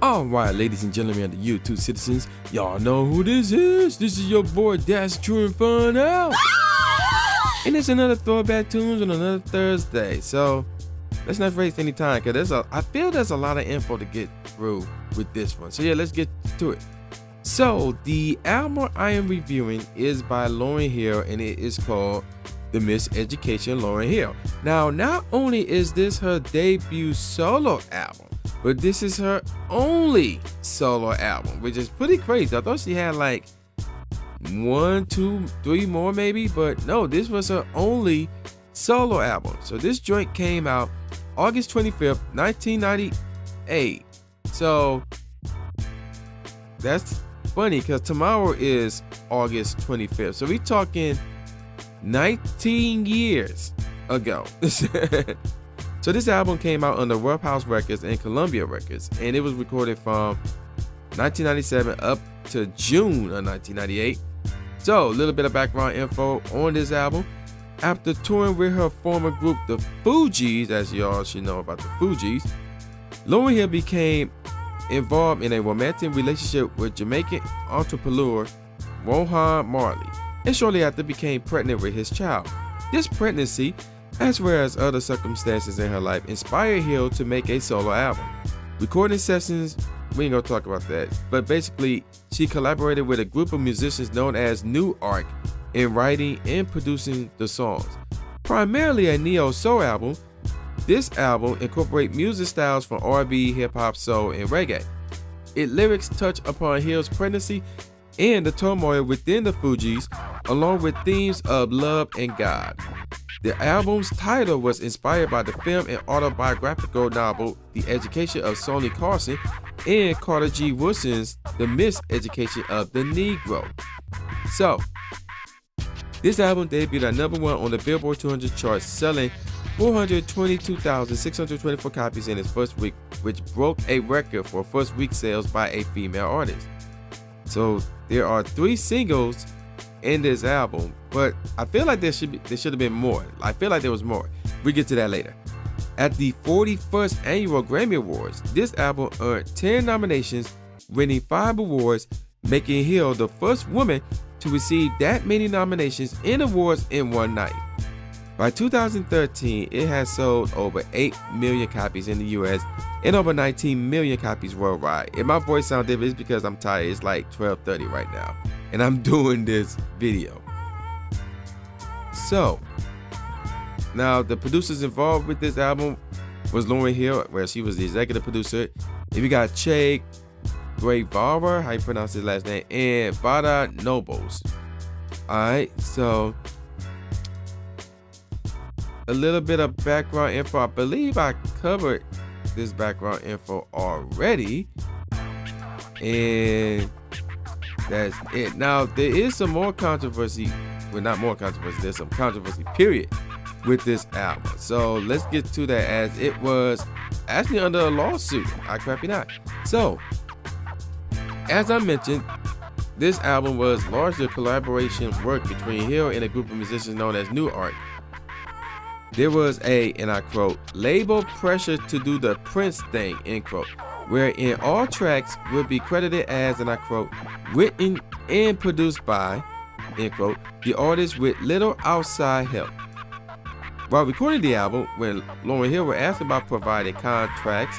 Alright, ladies and gentlemen of the YouTube citizens, y'all know who this is. This is your boy That's True and Fun Out. And it's another Throwback Tunes on another Thursday. So let's not waste any time, because I feel there's a lot of info to get through with this one. So yeah, let's get to it. So the album I am reviewing is by Lauryn Hill, and it is called The Miseducation of Lauryn Hill. Now, not only is this her debut solo album, but this is her only solo album, which is pretty crazy. I thought she had like 1, 2, 3 more maybe, but no, this was her only solo album. So this joint came out August 25th, 1998. So that's funny because tomorrow is August 25th. So we talking 19 years ago. So this album came out under Rough House Records and Columbia Records, and it was recorded from 1997 up to June of 1998. So a little bit of background info on this album. After touring with her former group, the Fugees, as y'all should know about the Fugees, Lauryn Hill became involved in a romantic relationship with Jamaican entrepreneur Rohan Marley, and shortly after became pregnant with his child. This pregnancy, as well as other circumstances in her life, inspired Hill to make a solo album. Recording sessions, we ain't gonna talk about that, but basically she collaborated with a group of musicians known as New Ark in writing and producing the songs. Primarily a neo-soul album, this album incorporates music styles from R&B, hip-hop, soul, and reggae. Its lyrics touch upon Hill's pregnancy and the turmoil within the Fugees, along with themes of love and God. The album's title was inspired by the film and autobiographical novel The Education of Sonny Carson and Carter G. Woodson's The Miseducation of the Negro. So, this album debuted at number 1 on the Billboard 200 chart, selling 422,624 copies in its first week, which broke a record for first week sales by a female artist. So there are 3 singles in this album, but I feel like there should have been more. I feel like there was more. We get to that later. At the 41st Annual Grammy Awards, this album earned 10 nominations, winning 5 awards, making Hill the first woman to receive that many nominations and awards in one night. By 2013, it has sold over 8 million copies in the US and over 19 million copies worldwide. If my voice sounds different, it's because I'm tired. It's like 12:30 right now, and I'm doing this video. So, now the producers involved with this album was Lauryn Hill, where she was the executive producer. If you got Che Guevara, how you pronounce his last name, and Vada Nobles. Alright, so a little bit of background info. I believe I covered this background info already, and that's it. Now there is some more controversy. Well, not more controversy. There's some controversy, period, with this album. So let's get to that, as it was actually under a lawsuit. I crap you not. So, as I mentioned, this album was largely a collaboration work between Hill and a group of musicians known as New Ark. There was a, and I quote, label pressure to do the Prince thing, end quote, wherein all tracks would be credited as, and I quote, written and produced by, end quote, the artist with little outside help. While recording the album, when Lauryn Hill was asked about providing contracts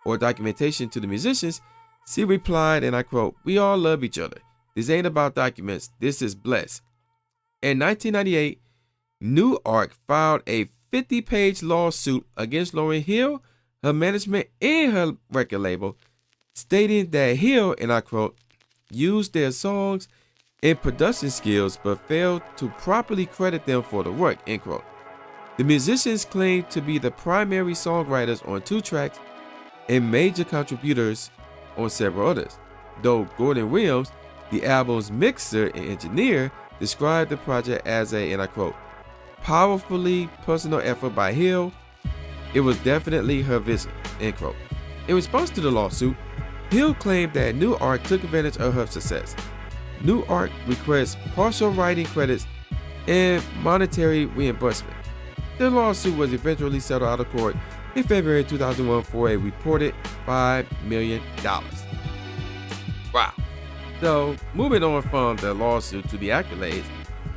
or documentation to the musicians, she replied, and I quote, we all love each other. This ain't about documents. This is blessed. In 1998, New Ark filed a 50-page lawsuit against Lauryn Hill, her management, and her record label, stating that Hill, and I quote, used their songs and production skills but failed to properly credit them for the work, end quote. The musicians claimed to be the primary songwriters on 2 tracks and major contributors on several others, though Gordon Williams, the album's mixer and engineer, described the project as a, and I quote, powerfully personal effort by Hill. It was definitely her vision, end quote. In response to the lawsuit, Hill claimed that New Ark took advantage of her success. New Ark requests partial writing credits and monetary reimbursement. The lawsuit was eventually settled out of court in February 2001 for a reported $5 million. Wow. So, moving on from the lawsuit to the accolades,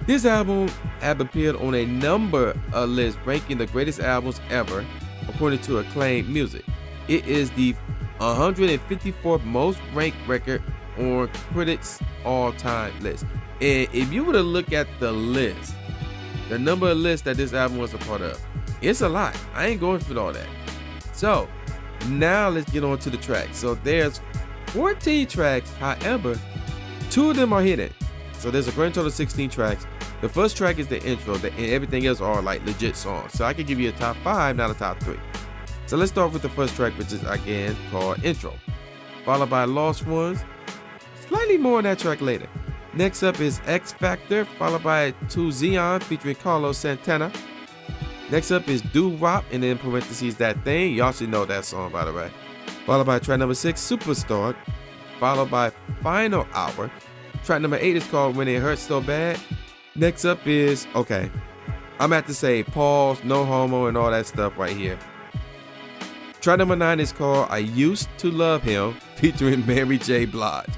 this album have appeared on a number of lists ranking the greatest albums ever, according to Acclaimed Music. It is the 154th most ranked record on critics' all-time list. And if you were to look at the list, the number of lists that this album was a part of, it's a lot. I ain't going through all that. So, now let's get on to the tracks. So there's 14 tracks, however, 2 of them are hidden. So there's a grand total of 16 tracks. The first track is the intro, and everything else are like legit songs. So I can give you a top 5, not a top 3. So let's start with the first track, which is again called Intro, followed by Lost Ones, slightly more on that track later. Next up is X Factor, followed by To Xeon featuring Carlos Santana. Next up is Do Wop, and in parentheses That Thing. Y'all should know that song, by the way. Followed by track number 6, Superstar, followed by Final Hour. Track number 8 is called When It Hurts So Bad. Next up is, okay, I'm at to say pause, no homo, and all that stuff right here. Track number 9 is called I Used to Love Him, featuring Mary J. Blige.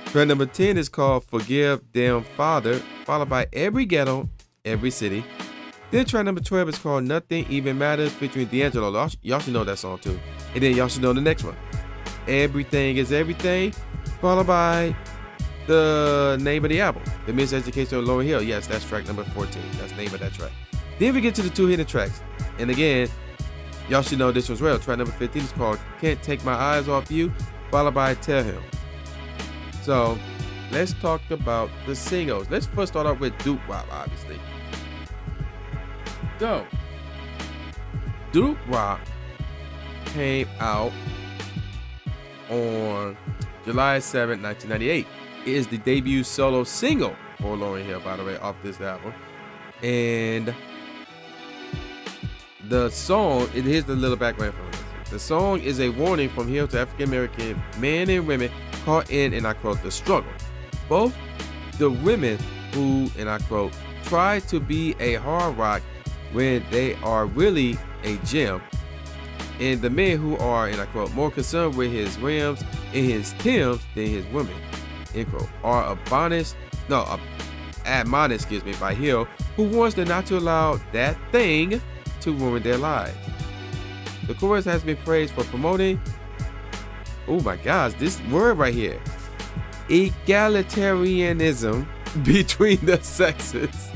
Track number 10 is called Forgive Them Father, followed by Every Ghetto, Every City. Then track number 12 is called Nothing Even Matters, featuring D'Angelo. Y'all should know that song too. And then y'all should know the next one. Everything is Everything, followed by the name of the album, The Miseducation of Lauryn Hill. Yes, that's track number 14. That's the name of that track. Then we get to the 2 hidden tracks. And again, y'all should know this as well. Track number 15 is called Can't Take My Eyes Off You, followed by Tell Him. So, let's talk about the singles. Let's first start off with Doo Wop, obviously. So, Doo Wop came out on July 7, 1998. It is the debut solo single for Lauryn Hill, by the way, off this album. And the song, and here's the little background from this. The song is a warning from Hill to African American men and women caught in, and I quote, the struggle. Both the women who, and I quote, try to be a hard rock when they are really a gem, and the men who are, and I quote, more concerned with his rims and his Timbs than his women, end quote, are admonished, by Hill, who warns them not to allow that thing to ruin their lives. The chorus has been praised for promoting, oh my gosh, this word right here, egalitarianism between the sexes.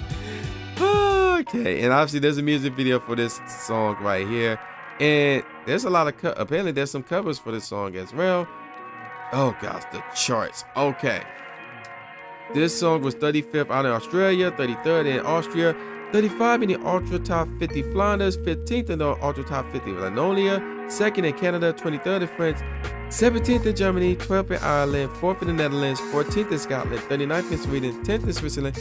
Okay, and obviously there's a music video for this song right here, and there's a lot of apparently there's some covers for this song as well. Oh gosh, the charts. Okay, this song was 35th out in Australia, 33rd in Austria, 35 in the Ultra Top 50 Flanders, 15th in the Ultra Top 50 Wallonia, 2nd in Canada, 23rd in France, 17th in Germany, 12th in Ireland, 4th in the Netherlands, 14th in Scotland, 39th in Sweden, 10th in Switzerland,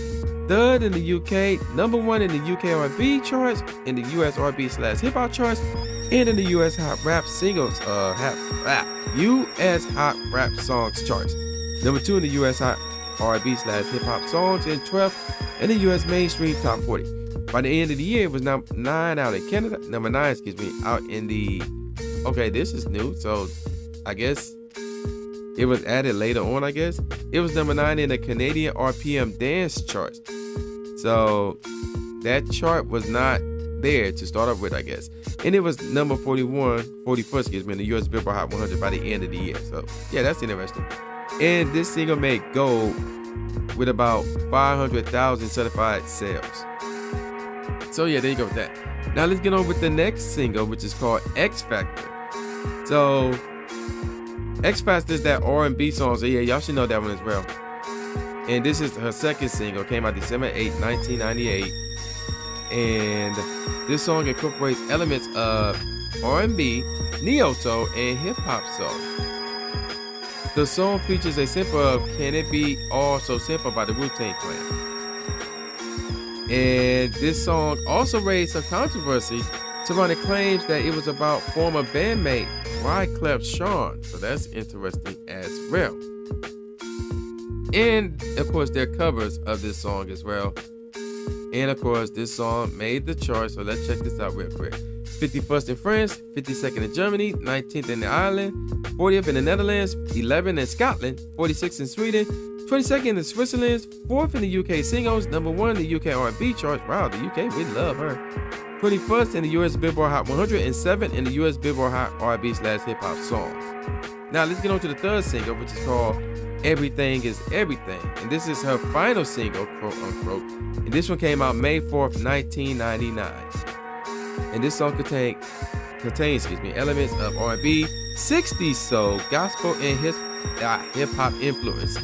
3rd in the UK, number 1 in the UK R&B charts, in the US R&B/hip hop charts, and in the US Hot Rap Singles, US Hot Rap Songs charts. Number 2 in the US Hot R&B/hip hop songs, and 12th in the US Mainstream Top 40. By the end of the year, it was number 9 out in Canada, number 9, out in the, okay, this is new, so I guess it was added later on, I guess. It was number 9 in the Canadian RPM dance charts. So that chart was not there to start off with, I guess. And it was number 41st, in the US Billboard Hot 100 by the end of the year. So yeah, that's interesting. And this single made gold with about 500,000 certified sales. So yeah, there you go with that. Now let's get on with the next single, which is called X Factor. So X Factor is that R&B song, so yeah, y'all should know that one as well. And this is her second single, came out December 8, 1998. And this song incorporates elements of R&B, neo-soul, and hip-hop soul. The song features a sample of Can It Be All So Simple by the Wu-Tang Clan. And this song also raised some controversy surrounding claims that it was about former bandmate Wyclef Jean. So that's interesting as well. And of course, there are covers of this song as well. And of course, this song made the chart, so let's check this out real quick. 51st in France, 52nd in Germany, 19th in Ireland, 40th in the Netherlands, 11th in Scotland, 46th in Sweden, 22nd in Switzerland, 4th in the UK singles, number 1 in the UK R&B charts. Wow, the UK, we love her. 21st in the US Billboard Hot 100 and 7th in the US Billboard Hot R&B/hip hop songs. Now let's get on to the third single, which is called Everything Is Everything. And this is her final single, quote unquote. And this one came out May 4th, 1999. And this song contains elements of R&B, 60s soul, gospel, and hip-hop influence.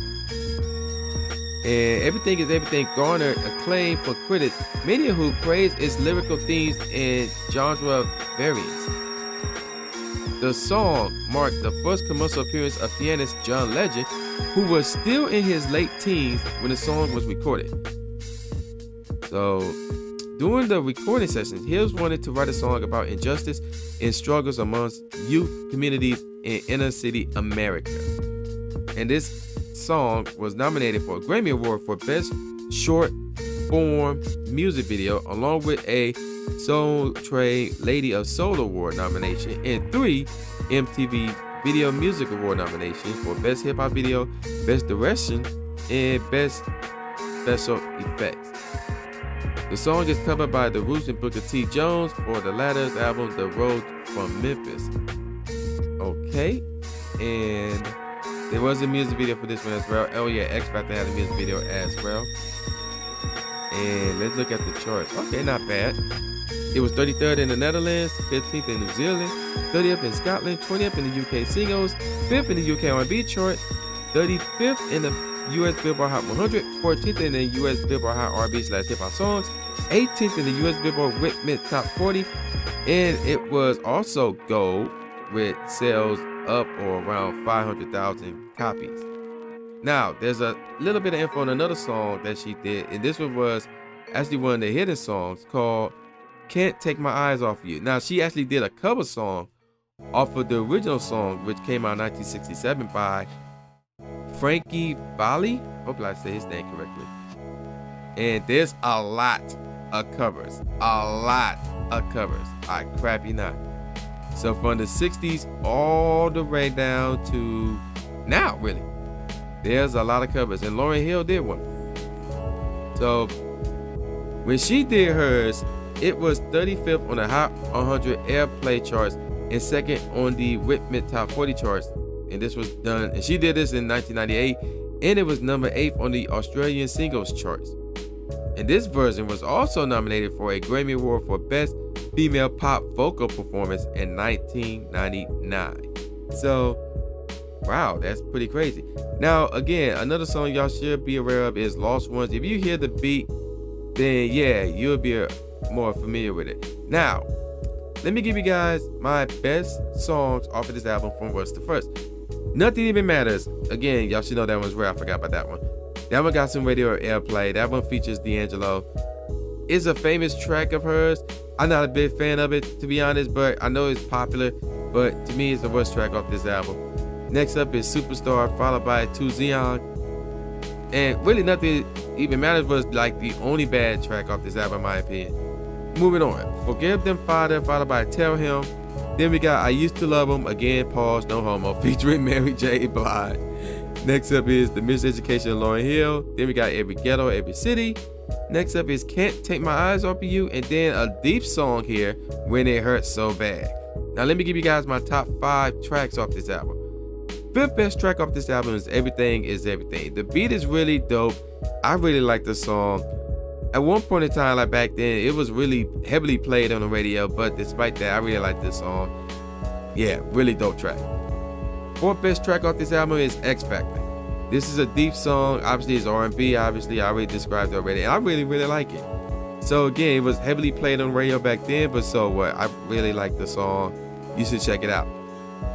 And Everything Is Everything garnered acclaim from critics, many of who praised its lyrical themes and genre variants. The song marked the first commercial appearance of pianist John Legend, who was still in his late teens when the song was recorded. So, during the recording sessions, Hills wanted to write a song about injustice and struggles amongst youth communities in inner city America. And this song was nominated for a Grammy Award for Best Short Form Music Video, along with a Soul Train Lady of Soul Award nomination and 3 MTV Video Music Award nominations for Best Hip Hop Video, Best Direction, and Best Special Effects. The song is covered by The Roots and Booker T. Jones for the latter's album The Road from Memphis. Okay, and there was a music video for this one as well. Oh yeah, X Factor had a music video as well. And let's look at the charts. Okay, not bad. It was 33rd in the Netherlands, 15th in New Zealand, 30th in Scotland, 20th in the UK singles, 5th in the UK R&B chart, 35th in the US Billboard Hot 100, 14th in the US Billboard Hot R&B/hip hop songs, 18th in the US Billboard Whip Top 40, and it was also gold with sales up or around 500,000 copies. Now, there's a little bit of info on another song that she did, and this one was actually one of the hidden songs called Can't Take My Eyes Off You. Now, she actually did a cover song off of the original song, which came out in 1967 by Frankie Valli. Hope I say his name correctly. And there's a lot of covers. I crap you not. So from the 60s all the way down to now, really, there's a lot of covers. And Lauryn Hill did one. So when she did hers, it was 35th on the Hot 100 Airplay charts and second on the Whitman Top 40 charts. And this was done, and she did this in 1998, and it was number 8 on the Australian singles charts. And this version was also nominated for a Grammy Award for Best Female Pop Vocal Performance in 1999. So, wow, that's pretty crazy. Now, again, another song y'all should be aware of is Lost Ones. If you hear the beat, then yeah, you'll be more familiar with it. Now, let me give you guys my best songs off of this album from worst to first. Nothing Even Matters. Again, y'all should know that one's rare. I forgot about that one. That one got some radio airplay. That one features D'Angelo. It's a famous track of hers. I'm not a big fan of it, to be honest, but I know it's popular. But to me, it's the worst track off this album. Next up is Superstar, followed by To Zion. And really, Nothing Even Matters was like the only bad track off this album, in my opinion. Moving on. Forgive Them, Father, followed by Tell Him. Then we got I Used to Love Him, again, pause, no homo, featuring Mary J. Blige. Next up is The Miseducation of Lauryn Hill. Then we got Every Ghetto, Every City. Next up is Can't Take My Eyes Off of You. And then a deep song here, When It Hurts So Bad. Now let me give you guys my top 5 tracks off this album. 5th best track off this album is Everything Is Everything. The beat is really dope. I really like the song. At one point in time, like back then, it was really heavily played on the radio, but despite that, I really like this song. Yeah, really dope track. 4th best track off this album is X Factor. This is a deep song. Obviously, it's R&B. Obviously, I already described it already, and I really, really like it. So again, it was heavily played on the radio back then, but so what? I really like the song. You should check it out.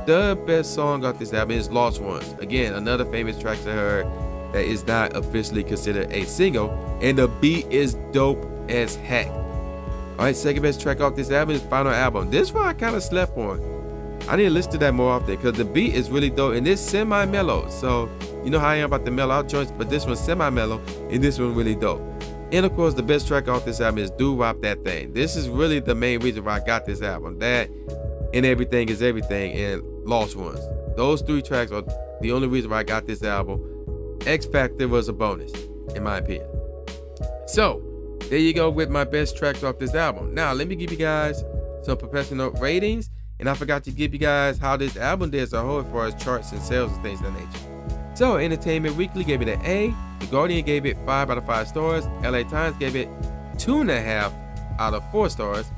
The best song off this album is Lost Ones. Again, another famous track to her that is not officially considered a single, and the beat is dope as heck. Alright, 2nd best track off this album is Final Album. This one I kind of slept on. I need to listen to that more often because the beat is really dope and it's semi-mellow. So, you know how I am about the mellow out joints, but this one's semi-mellow and this one really dope. And of course, the best track off this album is Do Wop That Thing. This is really the main reason why I got this album. That and Everything Is Everything and Lost Ones. Those 3 tracks are the only reason why I got this album. X Factor was a bonus, in my opinion. So, there you go with my best tracks off this album. Now, let me give you guys some professional ratings. And I forgot to give you guys how this album did as a whole as far as charts and sales and things of that nature. So, Entertainment Weekly gave it an A. The Guardian gave it 5 out of 5 stars. LA Times gave it 2.5 out of 4 stars.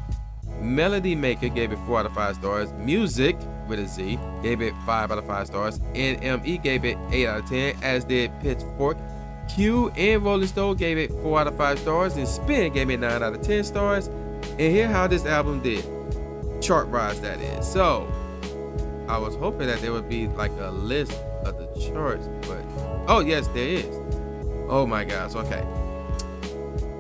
Melody Maker gave it 4 out of 5 stars. Music, with a Z, gave it 5 out of 5 stars. NME gave it 8 out of 10, as did Pitchfork. Q and Rolling Stone gave it 4 out of 5 stars. And Spin gave it 9 out of 10 stars. And here how this album did. Chart rise, that is. So, I was hoping that there would be like a list of the charts, but oh yes, there is. Oh my gosh, okay.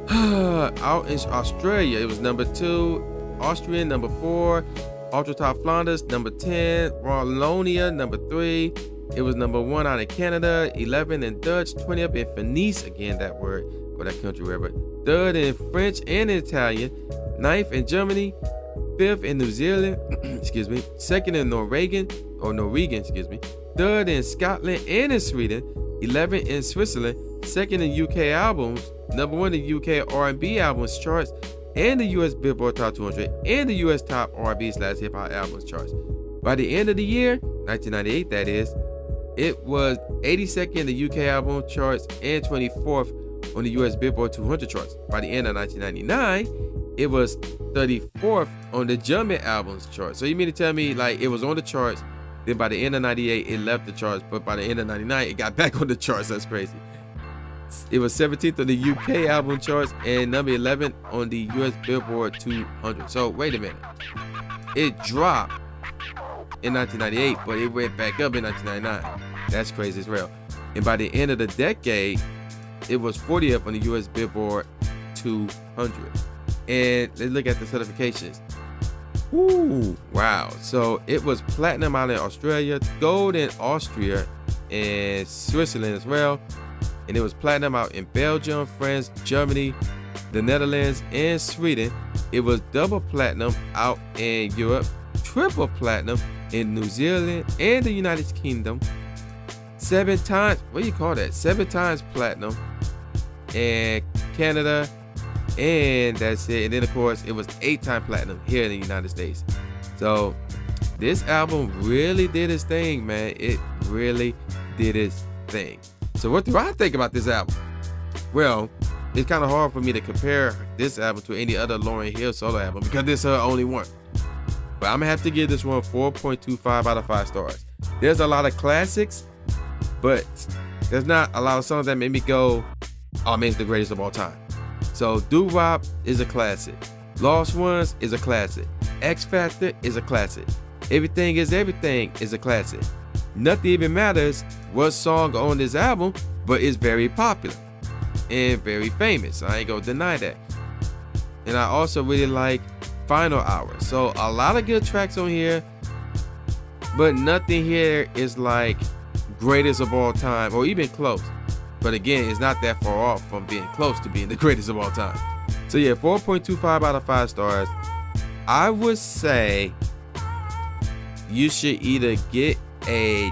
Out in Australia, it was number 2. Austrian, number 4. Ultra Top Flanders, number 10. Wallonia, number 3. It was number 1 out in Canada. 11 in Dutch. 20 up in Finnish, again that word, or that country, wherever. 3rd in French and Italian. 9th in Germany. 5th in New Zealand, excuse me. 2nd in Norwegian, excuse me. 3rd in Scotland and in Sweden. 11th in Switzerland. 2nd in UK albums. Number 1 in UK R&B albums charts, and the US Billboard Top 200, and the US Top R&B/Hip Hop Albums charts. By the end of the year, 1998 that is, it was 82nd in the UK album charts and 24th on the US Billboard 200 charts. By the end of 1999, it was 34th on the German albums chart. So you mean to tell me like it was on the charts, then by the end of 98 it left the charts, but by the end of 99 it got back on the charts? That's crazy. It was 17th on the UK album charts and number 11 on the US Billboard 200. So wait a minute, it dropped in 1998, but it went back up in 1999. That's crazy as well. And by the end of the decade, it was 40th on the US Billboard 200. And let's look at the certifications. Ooh, wow. So it was platinum out in Australia, gold in Austria, and Switzerland as well. And it was platinum out in Belgium, France, Germany, the Netherlands, and Sweden. It was double platinum out in Europe, triple platinum in New Zealand and the United Kingdom. 7 times, what do you call that? 7 times platinum in Canada, and that's it. And then of course it was 8 times platinum here in the United States. So this album really did its thing, man. It really did its thing. So what do I think about this album? Well, it's kind of hard for me to compare this album to any other Lauryn Hill solo album because this is her only one. But I'm gonna have to give this one 4.25 out of 5 stars. There's a lot of classics, but there's not a lot of songs that made me go, oh man, it's the greatest of all time. So Doo-Wop is a classic. Lost Ones is a classic. X Factor is a classic. Everything Is Everything is a classic. Nothing Even Matters was song on this album, but it's very popular and very famous. I ain't gonna deny that. And I also really like Final Hour. So a lot of good tracks on here, but nothing here is like greatest of all time or even close. But again, it's not that far off from being close to being the greatest of all time. So yeah, 4.25 out of 5 stars. I would say you should either get a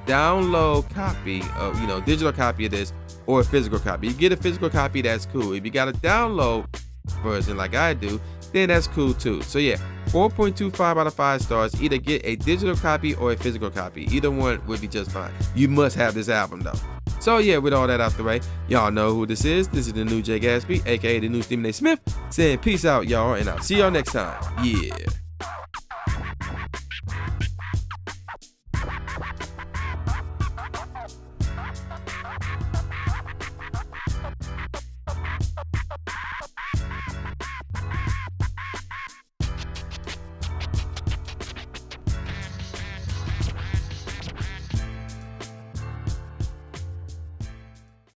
download copy of, digital copy of this, or a physical copy. You get a physical copy, that's cool. If you got a download version like I do, then that's cool too. So yeah, 4.25 out of 5 stars. Either get a digital copy or a physical copy. Either one would be just fine. You must have this album though. So yeah, with all that out the way, y'all know who this is. This is the new Jay Gatsby, aka the new Stephen A. Smith, saying peace out, y'all, and I'll see y'all next time. Yeah.